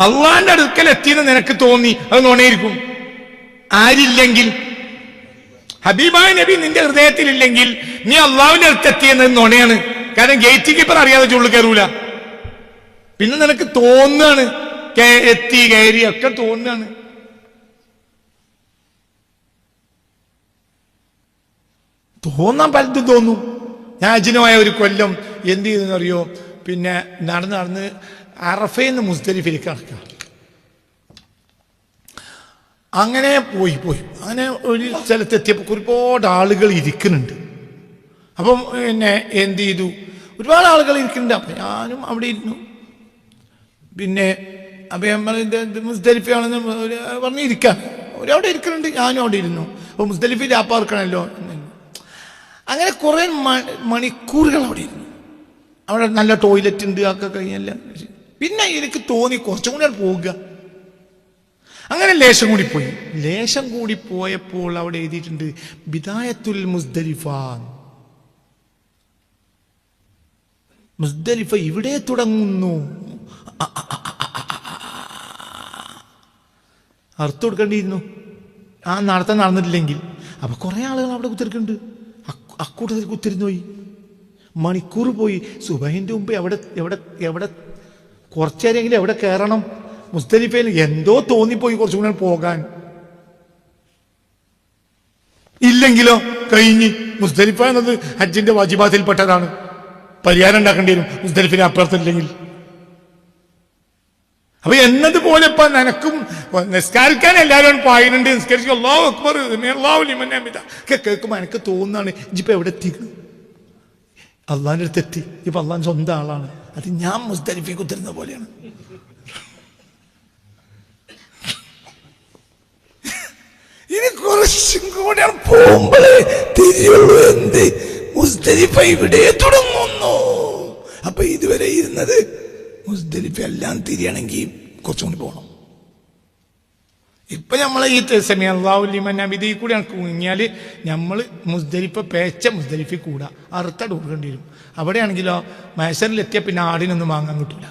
A: അള്ളാന്റെ അടുക്കൽ എത്തിയെന്ന് നിനക്ക് തോന്നി, അത് നോണയായിരിക്കും. ആരില്ലെങ്കിൽ, ഹബീബായ നബി നിന്റെ ഹൃദയത്തിലില്ലെങ്കിൽ നീ അള്ളാഹുവിന്റെ അടുത്ത് എത്തിയെന്നത് നോണയാണ്. കാരണം ഗേറ്റ് കീപ്പർ അറിയാതെ ചുള്ളു കയറൂല. പിന്നെ നിനക്ക് തോന്നാണ് എത്തി കയറി ഒക്കെ തോന്നാണ്. തോന്നാൻ പലതും തോന്നും. ഞാൻ അജിനുമായ ഒരു കൊല്ലം എന്ത് ചെയ്തെന്നറിയോ? പിന്നെ നടന്ന് അറഫയിൽ നിന്ന് മുസ്ദലിഫിലേക്ക് നടക്കുക. അങ്ങനെ പോയി അങ്ങനെ ഒരു സ്ഥലത്തെത്തിയപ്പോൾ ഒരുപാട് ആളുകൾ ഇരിക്കുന്നുണ്ട്. അപ്പം പിന്നെ എന്ത് ചെയ്തു? ഒരുപാട് ആളുകൾ ഇരിക്കുന്നുണ്ട്. അപ്പം ഞാനും അവിടെ ഇരുന്നു. പിന്നെ അപ്പം നമ്മൾ മുസ്ദലിഫയാണെന്ന് പറഞ്ഞിരിക്കാം. ഒരവിടെ ഇരിക്കുന്നുണ്ട്, ഞാനും അവിടെ ഇരുന്നു. അപ്പോൾ മുസ്ദലിഫിൽ രാപ്പാർക്കണമല്ലോ. അങ്ങനെ കുറേ മണിക്കൂറുകൾ അവിടെ ഇരുന്നു. അവിടെ നല്ല ടോയ്ലറ്റ് ഉണ്ട്, ഒക്കെ കഴിഞ്ഞല്ല. പിന്നെ എനിക്ക് തോന്നി കുറച്ചും കൂടി അവിടെ പോകുക. അങ്ങനെ ലേശം കൂടി പോയപ്പോൾ അവിടെ എഴുതിയിട്ടുണ്ട് ബിദായത്തുൽ മുസ്ദലിഫ. മുസ്ദലിഫ ഇവിടെ തുടങ്ങുന്നു. അർത്ഥം കൊടുക്കേണ്ടിയിരുന്നു ആ നടന്നിട്ടില്ലെങ്കിൽ. അപ്പൊ കുറെ ആളുകൾ അവിടെ കുത്തിരിക്കുന്നുണ്ട്. അക്കൂട്ടത്തിൽ കുത്തിരുന്നു പോയി. മണിക്കൂർ പോയി. സുബഹിന്റെ മുമ്പ് എവിടെ കുറച്ചേരെങ്കിലും എവിടെ കയറണം. മുസ്ദലിഫയിൽ എന്തോ തോന്നിപ്പോയി കുറച്ചും കൂടെ പോകാൻ. ഇല്ലെങ്കിലോ കഴിഞ്ഞ്. മുസ്ദലിഫ എന്നത് ഹജ്ജിന്റെ വാജിബാത്തിൽപ്പെട്ടതാണ്. പരിഹാരം ഉണ്ടാക്കേണ്ടി വരും മുസ്ദലിഫിനെ അപ്പുറത്തില്ലെങ്കിൽ. അപ്പൊ എന്നതുപോലെ ഇപ്പൊ നിനക്കും നിസ്കാരിക്കാൻ എല്ലാവരും പായുന്നുണ്ട്. നിസ്കരിച്ചു അല്ലാഹു അക്ബർ അല്ലാഹു ലിമൻ ഹമിദ ഒക്കെ കേൾക്കുമ്പോൾ എനിക്ക് തോന്നുന്നതാണ് ഇജിപ്പോ എവിടെ എത്തിക്കണം. അള്ളാഹിന്റെ അടുത്ത് എത്തി. ഇപ്പൊ അള്ളാഹിന്റെ സ്വന്തം ആളാണ്. അത് ഞാൻ മുസ്ദലിഫിൽ കുത്തിരുന്ന പോലെയാണ്. ഇനി കുറച്ചും കൂടെ പോകുമ്പോഴേ തിരിയുള്ളൂ. എന്ത് മുസ്ദലിഫ ഇവിടെ തുടങ്ങുന്നു. അപ്പൊ ഇതുവരെ ഇരുന്നത് മുസ്ദലിഫ എല്ലാം തിരിയണമെങ്കിൽ കുറച്ചും കൂടി പോകണം. ഇപ്പൊ നമ്മളെ ഈ സമയം അല്ലാഹു ലിമൻ ഹമിദ കൂടി കുഞ്ഞാല് നമ്മൾ മുസ്ദലിഫ മുസ്ദലിഫിൽ കൂടാ അറുത്തട് കൊടുക്കേണ്ടി വരും. അവിടെയാണെങ്കിലോ മഹ്ശറിലെത്തിയ പിന്നെ ആടിനൊന്നും വാങ്ങാൻ കിട്ടൂല.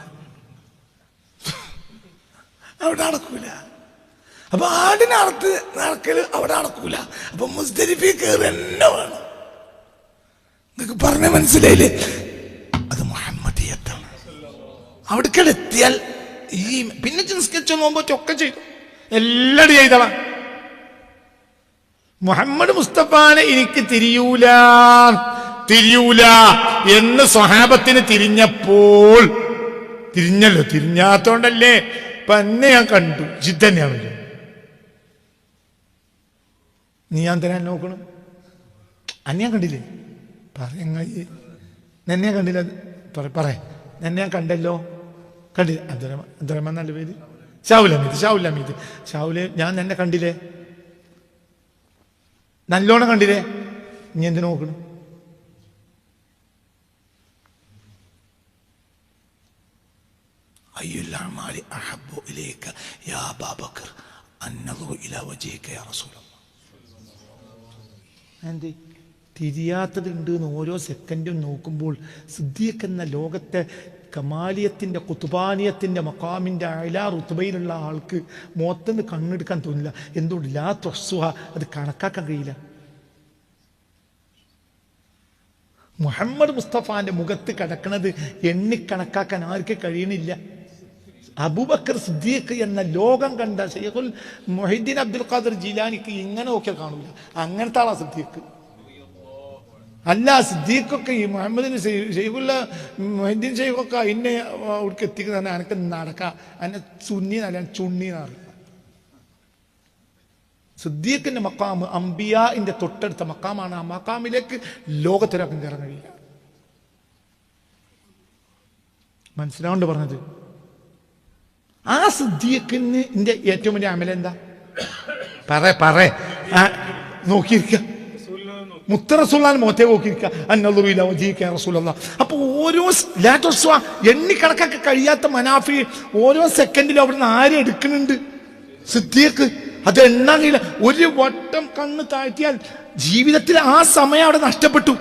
A: അവിടെ നടക്കൂല. അപ്പൊ ആടിനറുത്ത് നടക്കല് അവിടെ നടക്കൂല. അപ്പൊ മുസ്ദലിഫിൽ കയറി തന്നെ വേണം. നിങ്ങൾക്ക് പറഞ്ഞ മനസ്സിലായില്ലേ? അത് മുഹമ്മദിയത്താണ്. അവിടേക്കെത്തിയാൽ ഈ പിന്നെ നിസ്കരിച്ചു നോമ്പോ ഒക്കെ ചെയ്തു, എല്ലാവരും ചെയ്തളാം. മുഹമ്മദ് മുസ്തഫാനെ എനിക്ക് തിരിയൂല എന്ന് സ്വഹാബത്തിന് തിരിഞ്ഞപ്പോൾ തിരിഞ്ഞല്ലോ. തിരിഞ്ഞാത്തോണ്ടല്ലേ ഇപ്പൊ എന്നെ ഞാൻ കണ്ടു. ജിദ്ദന്നെയാണല്ലോ. നീ ഞാൻ തരാൻ നോക്കണം. അന്നെ ഞാൻ കണ്ടില്ലേ? നിന്നെ ഞാൻ കണ്ടില്ല. നിന്നെ ഞാൻ കണ്ടല്ലോ. കണ്ടില്ല? അബ്ദുറഹ്മാൻ നല്ല പേര്. ഷാവുൽ ഹമീദ്. ഞാൻ നിന്നെ കണ്ടില്ലേ? നല്ലോണം കണ്ടില്ലേ? നീ എന്തിനു നോക്കണം? അയ്യുൽ അഹബ്ബു ഇലൈക യാ അബൂബക്കർ അന്നദുറു ഇലാ വജ്ഹിക യാ റസൂലല്ലാഹ്. എന്ത് തിരിയാത്തത് ഉണ്ട് എന്ന് ഓരോ സെക്കൻഡും നോക്കുമ്പോൾ സിദ്ദീഖ് എന്ന ലോകത്തെ കമാലിയത്തിൻ്റെ കുത്തുബാനിയത്തിൻ്റെ മക്കാമിൻ്റെ അയലാ റുത്തുബയിലുള്ള ആൾക്ക് മുഖത്തുനിന്ന് കണ്ണെടുക്കാൻ തോന്നില്ല. എന്തുകൊണ്ട്? ലാ തുഹ്സുഹ, അത് കണക്കാക്കാൻ കഴിയില്ല. മുഹമ്മദ് മുസ്തഫാന്റെ മുഖത്ത് കിടക്കുന്നത് എണ്ണിക്കണക്കാക്കാൻ ആർക്ക് കഴിയണില്ല. അബൂബക്കർ സിദ്ദീഖ് എന്ന ലോകം കണ്ട ശൈഖുൽ മുഹീദ്ദീൻ അബ്ദുൽ ഖാദിർ ജീലാനിക്ക് ഇങ്ങനെ നോക്കിയാൽ കാണൂല. അങ്ങനത്തെ ആളാ സിദ്ദീഖ്. അല്ല, സിദ്ദീഖൊക്കെ ഈ മുഹമ്മദിന് ഷെയ്ഖുല്ല മുഹീദ്ദീൻ ഷെയ്ഖൊക്കെ എന്നെ അവിടേക്ക് എത്തിക്കുന്ന എനിക്ക് നടക്കാം. എന്നെ സുന്നിന്നല്ല ചുണ്ണിന്നറിയാം. സിദ്ദീഖിന്റെ മക്കാമ് അംബിയാന്റെ തൊട്ടടുത്ത മക്കാമാണ്. ആ മക്കാമിലേക്ക് ലോകത്തിലാക്കും കയറാൻ കഴിയില്ല. മനസ്സിലാവുണ്ട് പറഞ്ഞത്? ആ സിദ്ദീഖിന് എന്റെ ഏറ്റവും വലിയ അമല എന്താ? പറ നോക്കിയിരിക്ക. മുത്തറസുല്ലാൻ മുഖത്തെ നോക്കിയിരിക്കുക. അപ്പൊ ഓരോ എണ്ണിക്കണക്കൊക്കെ കഴിയാത്ത മനാഫി ഓരോ സെക്കൻഡിലും അവിടുന്ന് ആരും എടുക്കുന്നുണ്ട്. സിദ്ദീഖ് അത് എണ്ണാൻ കഴിയില്ല. ഒരു വട്ടം കണ്ണ് താഴ്ത്തിയാൽ ജീവിതത്തിൽ ആ സമയം അവിടെ നഷ്ടപ്പെട്ടു.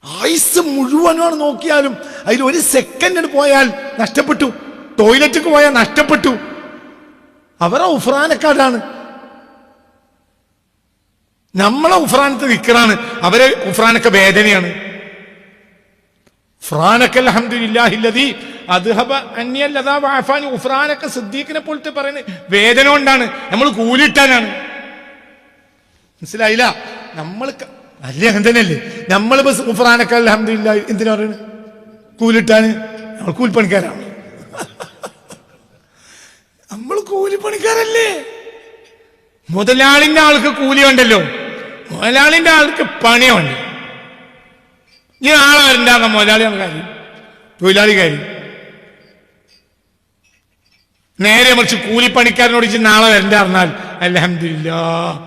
A: ആയുസ് മുഴുവനാണ് നോക്കിയാലും അതിൽ ഒരു സെക്കൻഡ് പോയാൽ നഷ്ടപ്പെട്ടു. ടോയ്ലറ്റിക്ക് പോയാൽ നഷ്ടപ്പെട്ടു. അവരെ ഉഫ്രാനക്കാരാണ്, നമ്മളെ ഉഫ്രാനത്ത് വിക്റാണ്. അവരെ ഉഫ്രാനൊക്കെ വേദനയാണ്. ഉഫ്രാനക്കൽ അൽഹംദുലില്ലാഹില്ലദീ അദ്ഹബ അന്നി അല്ലദാ വഅഫാനി. ഉഫ്രാനക്ക സിദ്ദീഖിനെ പോലത്തെ പറയുന്നത് വേദന കൊണ്ടാണ്, നമ്മൾ കൂലിട്ടാനാണ്. മനസ്സിലായില്ല? നമ്മൾ അല്ലേ അങ്ങനെ തന്നെയല്ലേ? നമ്മളിപ്പോ ഉഫ്രാനക്ക അൽഹംദുലില്ലാഹി എന്തിനാ പറയുന്നത്? കൂലിട്ടാന്. നമ്മൾ കൂലിപ്പണിക്കാരാണ്. നമ്മൾ കൂലിപ്പണിക്കാരല്ലേ? മുതലാളിന്റെ ആൾക്ക് കൂലി ഉണ്ടല്ലോ, മുതലാളിന്റെ ആൾക്ക് പണിയുണ്ട്. ഇനി നാളെ വരണ്ടാന്ന മുതലാളിയാണ് കാര്യം, തൊഴിലാളി കാര്യം. നേരെ മറിച്ച് കൂലിപ്പണിക്കാരനോട് നാളെ വരണ്ട പറഞ്ഞാൽ അൽഹംദുലില്ലാഹ്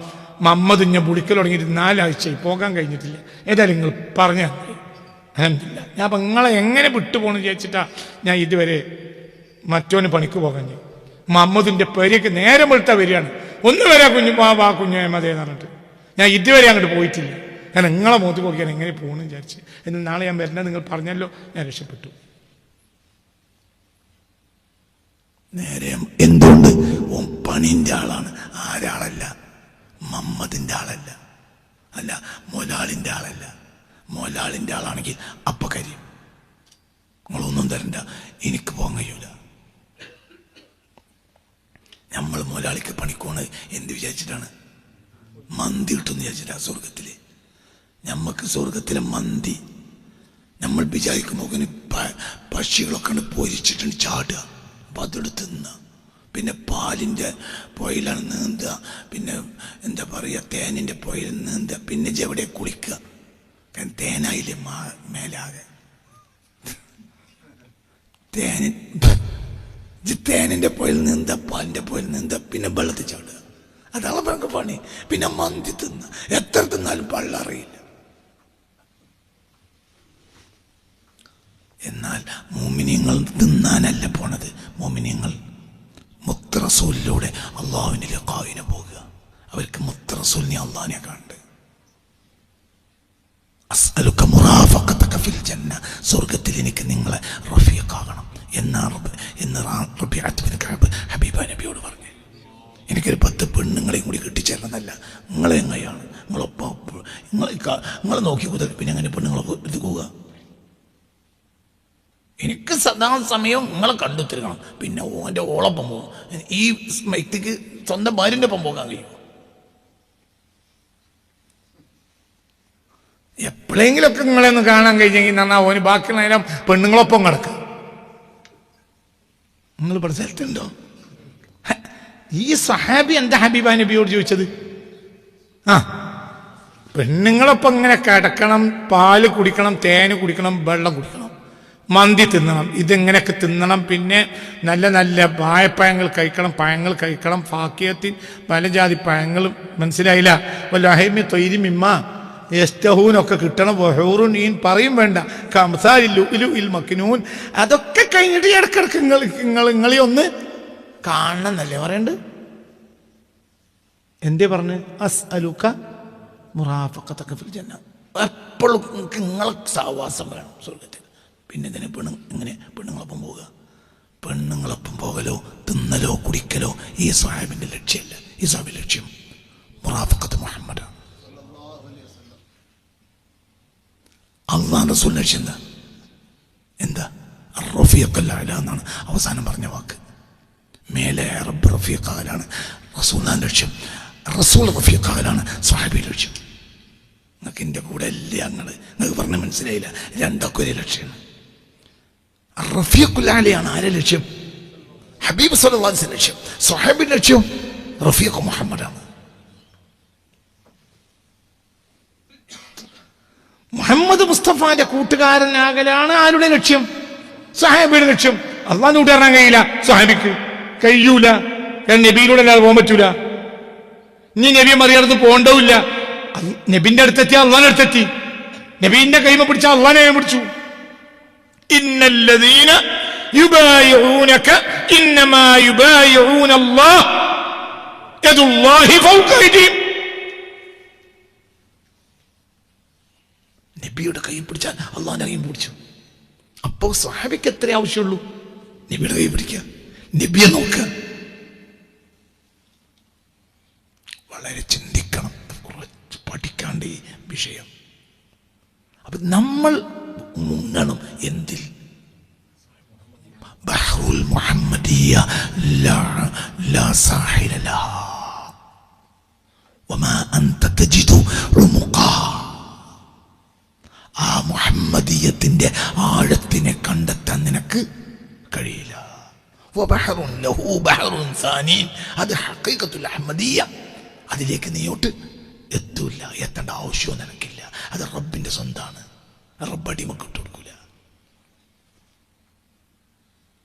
A: മമ്മദ് ഞാൻ പുളിക്കൽ തുടങ്ങിയിട്ട് 4 ആഴ്ചയായി, പോകാൻ കഴിഞ്ഞിട്ടില്ല. ഏതായാലും നിങ്ങൾ പറഞ്ഞാൽ അൽഹംദുലില്ലാഹ്. ഞാൻ അപ്പം നിങ്ങളെ എങ്ങനെ വിട്ടുപോകണം വിചാരിച്ചിട്ടാ ഞാൻ ഇതുവരെ മറ്റോന് പണിക്ക് പോകാൻ. മമ്മദിന്റെ പേരൊക്കെ നേരം വെളുത്താ വരികയാണ്, ഒന്ന് വരാ കുഞ്ഞു മതേന്ന് പറഞ്ഞിട്ട് ഞാൻ ഇതുവരെ അങ്ങോട്ട് പോയിട്ടില്ല. ഞാൻ നിങ്ങളെ മുഖത്ത് നോക്കിയാൽ എങ്ങനെ പോകണമെന്ന് വിചാരിച്ച്. എന്നാൽ നാളെ ഞാൻ വരണ നിങ്ങൾ പറഞ്ഞല്ലോ, ഞാൻ രക്ഷപ്പെട്ടു.
B: നേരെ എന്തുകൊണ്ട് ഓൻ പണിന്റെ ആളാണ്, ആരാളല്ല, മമ്മദിന്റെ ആളല്ല, അല്ല മൊലാളിന്റെ ആളല്ല. മൊലാളിന്റെ ആളാണെങ്കിൽ അപ്പ കാര്യം നിങ്ങളൊന്നും തരണ്ട, എനിക്ക് പോകാൻ കഴിയൂല. നമ്മൾ മൊലാളിക്ക് പണിക്കോണ് എന്ത് വിചാരിച്ചിട്ടാണ്? മന്തി കിട്ടുമെന്ന് വിചാരിച്ചിട്ടാ സ്വർഗത്തില്. നമ്മക്ക് സ്വർഗത്തിലെ മന്തി നമ്മൾ വിചാരിക്കുമ്പോൾ പക്ഷികളൊക്കെ പൊരിച്ചിട്ടുണ്ട് ചാടുക, അപ്പം അതെടുത്ത് തിന്നുക. പിന്നെ പാലിൻ്റെ പുഴയിലാണ് നീന്തുക, പിന്നെ എന്താ പറയുക തേനിൻ്റെ പുഴയിൽ നീന്തുക, പിന്നെ എവിടെ കുളിക്കുക. കാരണം തേനായില്ലേ മേലാകെ, തേനിൻ്റെ പുഴയിൽ നീന്തുക, പാലിൻ്റെ പുഴയിൽ നീന്തുക, പിന്നെ വെള്ളത്തിൽ ചാടുക. അതാണ് നമുക്ക് പണി. പിന്നെ മന്തി തിന്നുക, എത്ര തിന്നാലും പള്ളറിയില്ല. എന്നാൽ മോമിനിയങ്ങൾ തിന്നാനല്ല പോണത്, മോമിനിയങ്ങൾ മുത്ത് റസൂലിലൂടെ അള്ളാഹുവിൻ്റെ ലിഖാഇന് പോകുക. അവർക്ക് മുത്ത് റസൂലിനെ അള്ളാഹിനെ കണ്ട് അസ്അലുക മുറാഫഖതക ഫിൽ ജന്ന, സ്വർഗത്തിൽ എനിക്ക് നിങ്ങളെ റഫീഖാകണം എന്ന് റബീഅത്ത് ബിൻ കഅബ് ഹബീബ നബിയോട് പറഞ്ഞു. എനിക്കൊരു 10 പെണ്ണുങ്ങളെയും കൂടി കെട്ടിച്ചേർന്നതല്ല, നിങ്ങളെ എങ്ങനെയാണ് നിങ്ങളൊപ്പം നിങ്ങൾ നോക്കി കുതിർക്കും. പിന്നെ അങ്ങനെ പെണ്ണുങ്ങളെ ഇത് പോവുക, എനിക്ക് സദാ സമയവും നിങ്ങളെ കണ്ടുത്തിരിക്കണം. പിന്നെ ഓൻ്റെ ഓളൊപ്പം പോകും. ഈ വ്യക്തിക്ക് സ്വന്തം ഭാര്യൻ്റെ ഒപ്പം പോകാൻ കഴിയും?
A: എപ്പോഴെങ്കിലൊക്കെ നിങ്ങളെ ഒന്ന് കാണാൻ കഴിഞ്ഞെങ്കിൽ നന്നാ. ഓന് ബാക്കിയുള്ള നേരം പെണ്ണുങ്ങളൊപ്പം കിടക്കുക. നിങ്ങൾ ഇവിടെ സ്ഥലത്തുണ്ടോ? ഈ സഹാബി എന്താ ഹബീബ നബിയോട് ചോദിച്ചത്? പെണ്ണുങ്ങളൊപ്പം ഇങ്ങനെ കിടക്കണം, പാല് കുടിക്കണം, തേന് കുടിക്കണം, വെള്ളം കുടിക്കണം, മന്തി തിന്നണം, ഇതെങ്ങനെയൊക്കെ തിന്നണം. പിന്നെ നല്ല നല്ല വാഴപ്പഴങ്ങൾ കഴിക്കണം, പഴങ്ങൾ കഴിക്കണം, ഫാക്കിയത്തിൽ പല ജാതി പഴങ്ങളും. മനസ്സിലായില്ല? വല്ലഹൈമി തൊയ്രി മിമ്മ യസ്തഹൂനൊക്കെ കിട്ടണം. വഹൂറുൻ ഈൻ പറയും വേണ്ട, കംസാലിൽ ലുഅ്ലുഇൽ മക്നൂൻ. അതൊക്കെ കഴിഞ്ഞിട്ട് ഇടക്കിടക്ക് നിങ്ങളെ ഒന്ന് കാണണം എന്നല്ലേ പറയണ്ട്? എന്തേ പറഞ്ഞ്? അസ്അലുക മുറാഫഖതക ഫിൽ ജന്ന. എപ്പോഴും നിങ്ങളെ സഹവാസം വേണം സ്വർഗത്തിൽ. പിന്നെ ഇതിനെ പെണ്ണുങ്ങളൊപ്പം പോവുക. പെണ്ണുങ്ങളൊപ്പം പോകലോ തിന്നലോ കുടിക്കലോ ഈ സ്വഹാബിന്റെ ലക്ഷ്യമല്ല. ഈ സ്വഹാബിന്റെ ലക്ഷ്യം മുറാഫഖത്ത് മുഹമ്മദ്. അല്ലാഹു റസൂൽ ലക്ഷ്യം എന്താ? റഫീഖുൽ അഅല എന്നാണ് അവസാനം പറഞ്ഞ വാക്ക്. മേലെ റബ്ബ് റഫീഖാലാണ് റസൂലിന്റെ ലക്ഷ്യം. റസൂൽ റഫീഖാലാണ് സ്വഹാബി ലക്ഷ്യം. നിങ്ങൾക്ക് എൻ്റെ കൂടെ അല്ലേ? നിങ്ങൾക്ക് പറഞ്ഞ മനസ്സിലായില്ല? രണ്ടൊക്കെ ഒരു ലക്ഷ്യമാണ്. റഫീഖുൽ അഅലയാണ് ആരെ ലക്ഷ്യം? ഹബീബ് സല്ലല്ലാഹു അലൈഹി വസല്ലം ലക്ഷ്യം. സ്വഹാബി ലക്ഷ്യം റഫീഖ് മുഹമ്മദാണ്. മുഹമ്മദ് മുസ്തഫാന്റെ കൂട്ടുകാരനാകലാണ് ആരുടെ ലക്ഷ്യം? സ്വഹാബിയുടെ ലക്ഷ്യം. അള്ളാഹ് കൂട്ടുകാരനാൻ കഴിയില്ല, സ്വഹാബിക്ക് കഴിയൂല. കാരണം നബിയിലൂടെ അല്ലാതെ പോകാൻ പറ്റൂല. ഇനി നബിയെ മറിയടുത്ത് പോകണ്ടവില്ല. നബിന്റെ അടുത്തെത്തി അള്ളാഹിന്റെ അടുത്തെത്തി. നബീന്റെ കൈമ പിടിച്ച അള്ളാഹിനെ പിടിച്ചു. ഇന്നല്ലദീന യുബായിഊനക ഇന്നമാ യുബായിഊന അല്ലാഹ് യദുല്ലാഹി ഫൗക അയ്ദിഹിം. നബിയുടെ കൈ പിടിച്ചാൽ അള്ളാഹിന്റെ കൈ പിടിച്ചു. അപ്പോൾ സ്വഹാബിക്ക് എത്ര ആവശ്യമുള്ളൂ? നബിയുടെ കൈ പിടിക്കുക, നബിയെ നോക്കുക. വളരെ ചിന്തിക്കണം, കുറച്ച് പഠിക്കാണ്ട് ഈ വിഷയം. അപ്പൊ നമ്മൾ മുങ്ങണം എന്തിൽ? ബഹ്റുൽ മുഹമ്മദിയ്യ ലാ സാഹില ലഹാ വമാ അൻത തജിദു ഉമുഖാ. ആ മുഹമ്മദിയത്തിന്റെ ആഴത്തിനെ കണ്ടെത്താൻ നിനക്ക് കഴിയില്ല. വബഹറുൻ ലഹു ബഹറുൻ സാനീൻ. അത് ഹഖീഖത്തുൽ അഹ്മദിയ്യ. അതിലേക്ക് നീയോട്ട് എത്തൂല, എത്തേണ്ട ആവശ്യവും നിനക്കില്ല. അത് റബ്ബിന്റെ സ്വന്താണ്.
B: റബ്ബടിമ കിട്ടുള്ളൂ.